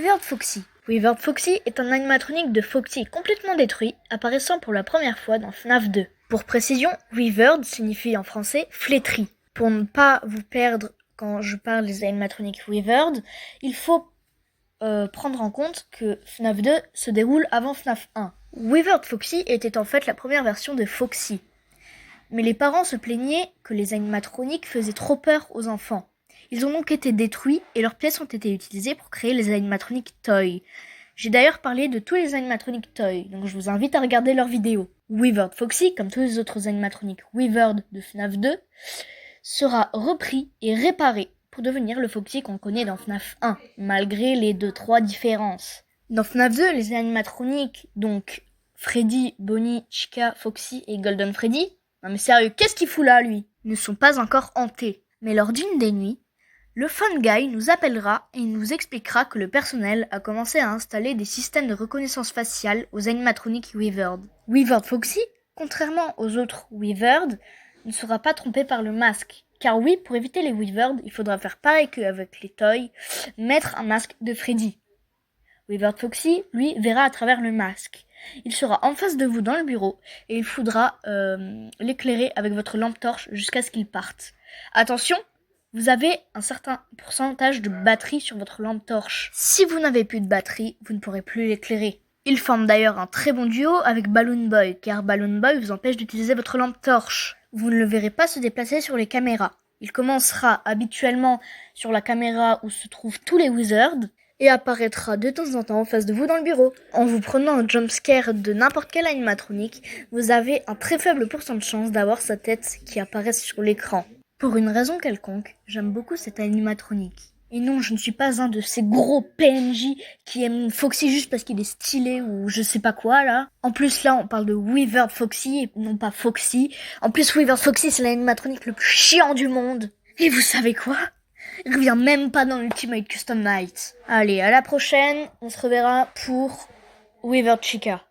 Withered Foxy. Withered Foxy est un animatronique de Foxy complètement détruit, apparaissant pour la première fois dans FNAF 2. Pour précision, Withered signifie en français flétri. Pour ne pas vous perdre quand je parle des animatroniques Withered, il faut prendre en compte que FNAF 2 se déroule avant FNAF 1. Withered Foxy était en fait la première version de Foxy. Mais les parents se plaignaient que les animatroniques faisaient trop peur aux enfants. Ils ont donc été détruits et leurs pièces ont été utilisées pour créer les animatroniques Toy. J'ai d'ailleurs parlé de tous les animatroniques Toy, donc je vous invite à regarder leurs vidéos. Withered Foxy, comme tous les autres animatroniques Withered de FNAF 2, sera repris et réparé pour devenir le Foxy qu'on connaît dans FNAF 1, malgré les 2-3 différences. Dans FNAF 2, les animatroniques, donc Freddy, Bonnie, Chica, Foxy et Golden Freddy, non mais sérieux, qu'est-ce qu'il fout là, lui? Ne sont pas encore hantés. Mais lors d'une des nuits, le Fun Guy nous appellera et nous expliquera que le personnel a commencé à installer des systèmes de reconnaissance faciale aux animatroniques Withered. Withered Foxy, contrairement aux autres Withered, ne sera pas trompé par le masque. Car oui, pour éviter les Withered, il faudra faire pareil qu'avec les Toys, mettre un masque de Freddy. Withered Foxy, lui, verra à travers le masque. Il sera en face de vous dans le bureau et il faudra l'éclairer avec votre lampe torche jusqu'à ce qu'il parte. Attention, vous avez un certain pourcentage de batterie sur votre lampe torche. Si vous n'avez plus de batterie, vous ne pourrez plus l'éclairer. Il forme d'ailleurs un très bon duo avec Balloon Boy, car Balloon Boy vous empêche d'utiliser votre lampe torche. Vous ne le verrez pas se déplacer sur les caméras. Il commencera habituellement sur la caméra où se trouvent tous les Wizards, et apparaîtra de temps en temps en face de vous dans le bureau. En vous prenant un jumpscare de n'importe quel animatronique, vous avez un très faible pourcent de chance d'avoir sa tête qui apparaisse sur l'écran. Pour une raison quelconque, j'aime beaucoup cet animatronique. Et non, je ne suis pas un de ces gros PNJ qui aiment Foxy juste parce qu'il est stylé ou je sais pas quoi là. En plus là, on parle de Withered Foxy et non pas Foxy. En plus, Withered Foxy, c'est l'animatronique le plus chiant du monde. Et vous savez quoi ? Il revient même pas dans Ultimate Custom Night. Allez, à la prochaine, on se reverra pour Withered Chica.